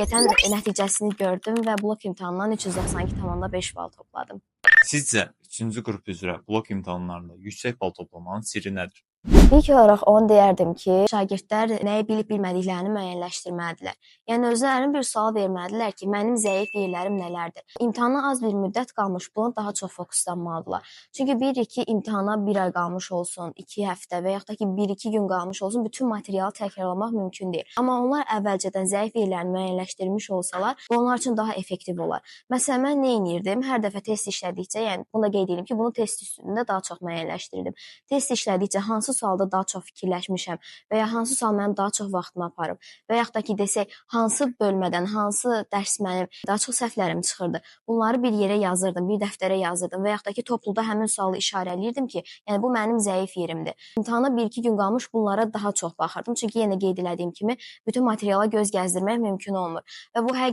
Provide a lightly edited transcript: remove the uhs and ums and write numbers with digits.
Geçən nəticəsini gördüm və blok imtahanından 392,5 bal topladım. Sizcə, 3-cü qrup üzrə blok imtahanlarında yüksək bal toplamanın sirri nədir? İlk olaraq onu deyərdim ki, şagirdlər nəyi bilib-bilmədiklərini müəyyənləşdirməlidirlər. Yəni özlərinə bir sual verməlidirlər ki, mənim zəif yerlərim nələrdir? İmtahana az bir müddət qalmış, buna daha çox fokuslanmalıdırlar. Çünki bilirik ki, imtahana 1 ay qalmış olsun, 2 həftə və yaxud da ki, 1-2 gün qalmış olsun, bütün materialı təkrarlamaq mümkün deyil. Amma onlar əvvəlcədən zəif yerlərini müəyyənləşdirmiş olsalar, bu onlar üçün daha effektiv olar. Məsələn, mən nə edirdim? Hər dəfə test işlədikcə, yəni bunu da qeyd edim ki, bunu test üstündə daha çox müəyyənləşdirirdim. Test işlədikcə hansı sualda daha çox fikirləşmişəm və ya hansı sual mənim daha çox vaxtımı aparıb və yaxud da ki, desək, hansı bölmədən, hansı dərs mənim daha çox səhvlərim çıxırdı. Bunları bir yerə yazırdım, bir dəftərə yazırdım və yaxud da ki, topluda həmin sualı işarələyirdim ki, yəni bu mənim zəif yerimdir. İmtahana 1-2 gün qalmış bunlara daha çox baxırdım. Çünki yenə qeyd elədiyim kimi, bütün materiala göz gəzdirmək mümkün olmur və bu həqiqətən